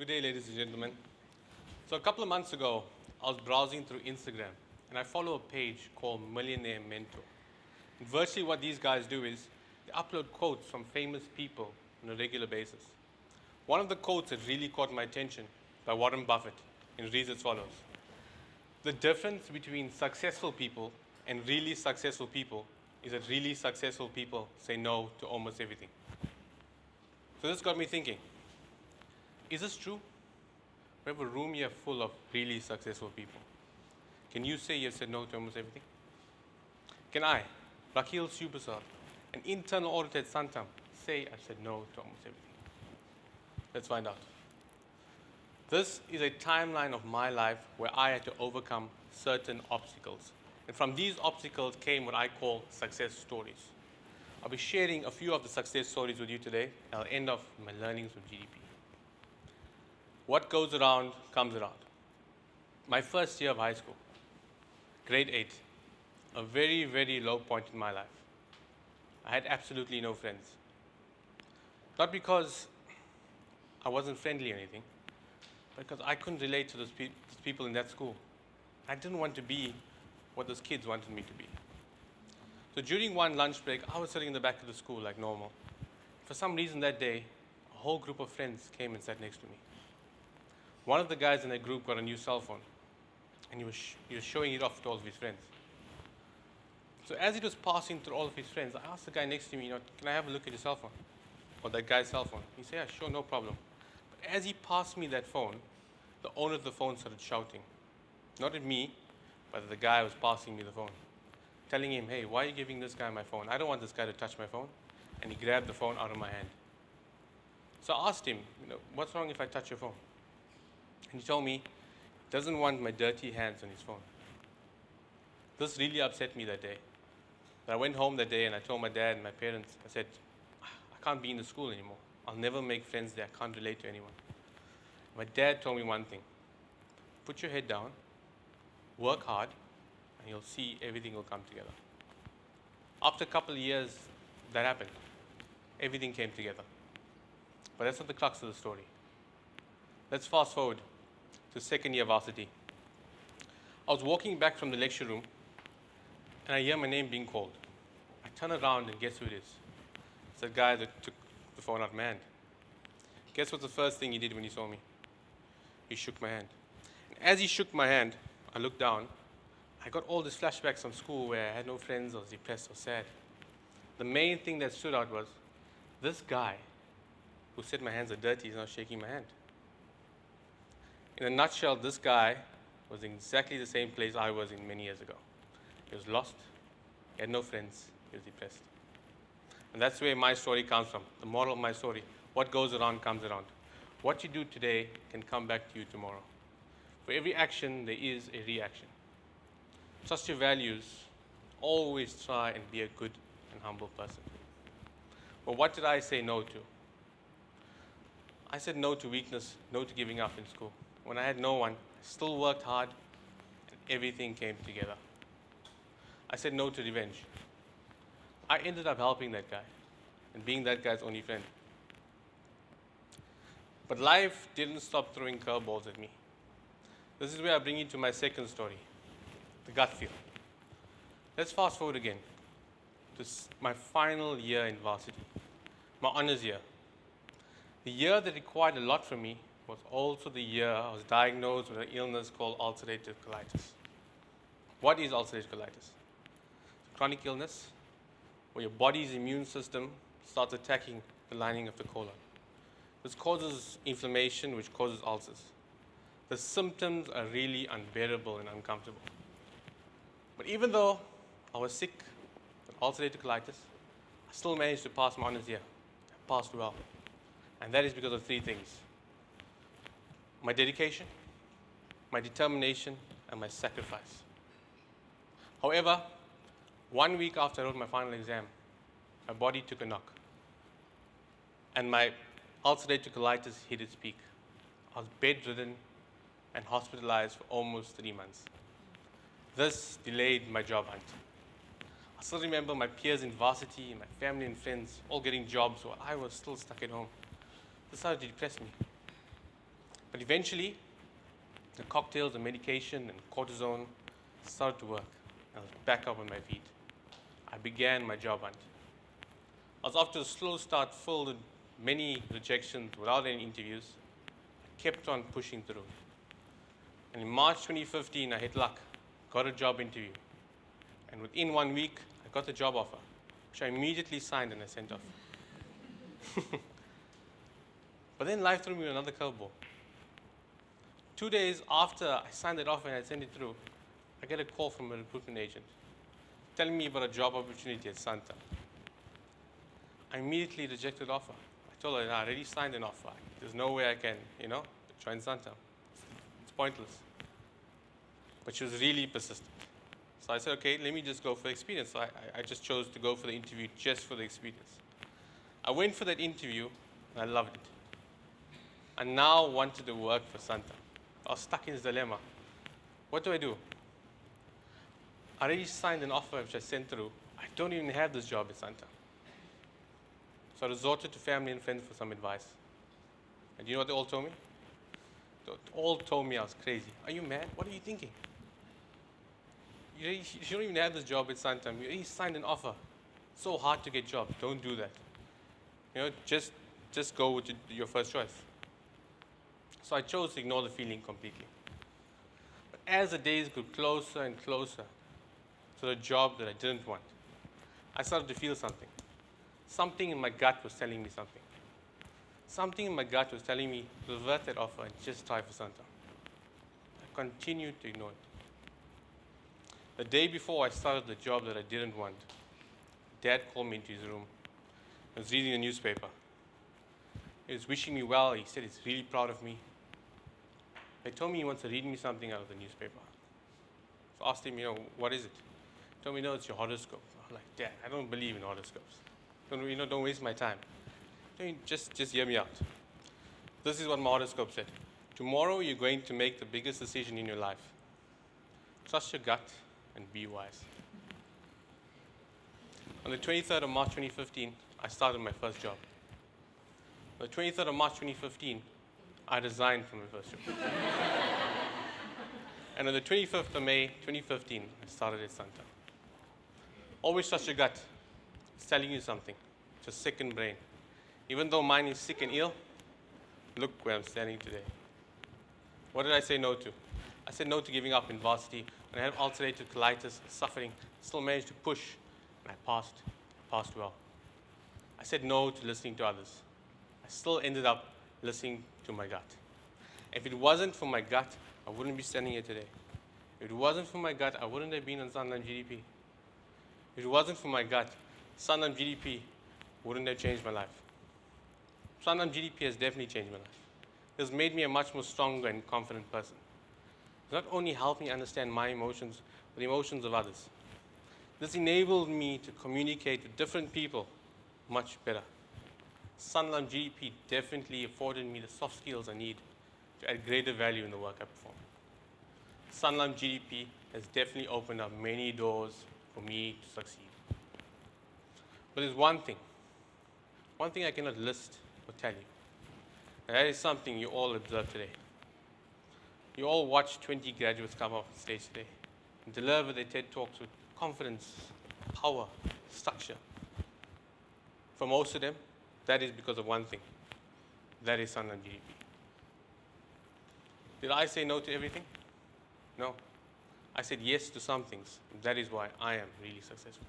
Good day, ladies and gentlemen. So a couple of months ago, I was browsing through Instagram, and I follow a page called Millionaire Mentor. And virtually what these guys do is they upload quotes from famous people on a regular basis. One of the quotes that really caught my attention by Warren Buffett, and reads as follows. The difference between successful people and really successful people is that really successful people say no to almost everything. So this got me thinking, is this true? We have a room here full of really successful people. Can you say you've said no to almost everything? Can I, Rakhil Sewpersadh, an internal auditor at Sanlam, say I've said no to almost everything? Let's find out. This is a timeline of my life where I had to overcome certain obstacles. And from these obstacles came what I call success stories. I'll be sharing a few of the success stories with you today, and I'll end off my learnings with GDP. What goes around comes around. My first year of high school, grade 8, a very, very low point in my life. I had absolutely no friends. Not because I wasn't friendly or anything, but because I couldn't relate to those people in that school. I didn't want to be what those kids wanted me to be. So during one lunch break, I was sitting in the back of the school like normal. For some reason that day, a whole group of friends came and sat next to me. One of the guys in that group got a new cell phone, and he was showing it off to all of his friends. So as he was passing through all of his friends, I asked the guy next to me, can I have a look at your cell phone? Or that guy's cell phone. He said, yeah, sure, no problem. But as he passed me that phone, the owner of the phone started shouting. Not at me, but at the guy who was passing me the phone. Telling him, hey, why are you giving this guy my phone? I don't want this guy to touch my phone. And he grabbed the phone out of my hand. So I asked him, what's wrong if I touch your phone? And he told me he doesn't want my dirty hands on his phone. This really upset me that day. But I went home that day and I told my dad and my parents, I said, I can't be in the school anymore. I'll never make friends there. I can't relate to anyone. My dad told me one thing. Put your head down, work hard, and you'll see everything will come together. After a couple of years, that happened. Everything came together. But that's not the crux of the story. Let's fast forward to second year varsity. I was walking back from the lecture room, and I hear my name being called. I turn around, and guess who it is? It's the guy that took the phone out of my hand. Guess what's the first thing he did when he saw me? He shook my hand. And as he shook my hand, I looked down. I got all these flashbacks from school where I had no friends, I was depressed or sad. The main thing that stood out was this guy who said my hands are dirty is now shaking my hand. In a nutshell, this guy was in exactly the same place I was in many years ago. He was lost, he had no friends, he was depressed. And that's where my story comes from, the moral of my story. What goes around comes around. What you do today can come back to you tomorrow. For every action, there is a reaction. Trust your values. Always try and be a good and humble person. But what did I say no to? I said no to weakness, no to giving up in school. When I had no one, I still worked hard, and everything came together. I said no to revenge. I ended up helping that guy and being that guy's only friend. But life didn't stop throwing curveballs at me. This is where I bring you to my second story, the gut feel. Let's fast forward again to my final year in varsity, my honors year. The year that required a lot from me was also the year I was diagnosed with an illness called ulcerative colitis. What is ulcerative colitis? It's a chronic illness where your body's immune system starts attacking the lining of the colon. This causes inflammation, which causes ulcers. The symptoms are really unbearable and uncomfortable. But even though I was sick with ulcerative colitis, I still managed to pass my honors year. I passed well. And that is because of three things: my dedication, my determination, and my sacrifice. However, 1 week after I wrote my final exam, my body took a knock. And my ulcerative colitis hit its peak. I was bedridden and hospitalized for almost 3 months. This delayed my job hunt. I still remember my peers in varsity, my family and friends all getting jobs while I was still stuck at home. This started to depress me. But eventually, the cocktails, the medication, and cortisone started to work. I was back up on my feet. I began my job hunt. I was off to a slow start filled with many rejections without any interviews. I kept on pushing through. And in March 2015, I hit luck, got a job interview. And within 1 week, I got the job offer, which I immediately signed and I sent off. But then life threw me another curveball. 2 days after I signed that offer and I sent it through, I get a call from a recruitment agent telling me about a job opportunity at Sanlam. I immediately rejected the offer. I told her, I already signed an offer. There's no way I can, join Sanlam. It's pointless. But she was really persistent. So I said, okay, let me just go for the experience. So I just chose to go for the interview just for the experience. I went for that interview, and I loved it. I now wanted to work for Sanlam. I was stuck in this dilemma. What do I do? I already signed an offer which I sent through. I don't even have this job at Sanlam. So I resorted to family and friends for some advice. And you know what they all told me? They all told me I was crazy. Are you mad? What are you thinking? You don't even have this job at Sanlam. You already signed an offer. It's so hard to get jobs. Don't do that. Just go with your first choice. So I chose to ignore the feeling completely. But as the days grew closer and closer to the job that I didn't want, I started to feel something. Something in my gut was telling me something. Something in my gut was telling me to revert that offer and just try for Sanlam. I continued to ignore it. The day before I started the job that I didn't want, Dad called me into his room. I was reading the newspaper. He was wishing me well. He said he's really proud of me. He told me he wants to read me something out of the newspaper. So I asked him, what is it? He told me, no, it's your horoscope. I'm like, Dad, I don't believe in horoscopes. Don't waste my time. Just hear me out. This is what my horoscope said. Tomorrow you're going to make the biggest decision in your life. Trust your gut and be wise. On the 23rd of March 2015, I started my first job. On the 23rd of March 2015, I resigned from my first job. And on the 25th of May 2015, I started at Sanlam. Always trust your gut. It's telling you something. It's your second brain. Even though mine is sick and ill, look where I'm standing today. What did I say no to? I said no to giving up in varsity. When I had ulcerative colitis, suffering, still managed to push, and I passed well. I said no to listening to others. I still ended up listening to my gut. If it wasn't for my gut, I wouldn't be standing here today. If it wasn't for my gut, I wouldn't have been on Sanlam GDP. If it wasn't for my gut, Sanlam GDP wouldn't have changed my life. Sanlam GDP has definitely changed my life. It has made me a much more stronger and confident person. It's not only helped me understand my emotions, but the emotions of others. This enabled me to communicate with different people much better. Sanlam GDP definitely afforded me the soft skills I need to add greater value in the work I perform. Sanlam GDP has definitely opened up many doors for me to succeed. But there's one thing I cannot list or tell you, and that is something you all observed today. You all watched 20 graduates come off the stage today and deliver their TED Talks with confidence, power, structure. For most of them, that is because of one thing. That is Sanlam GDP. Did I say no to everything? No. I said yes to some things. That is why I am really successful.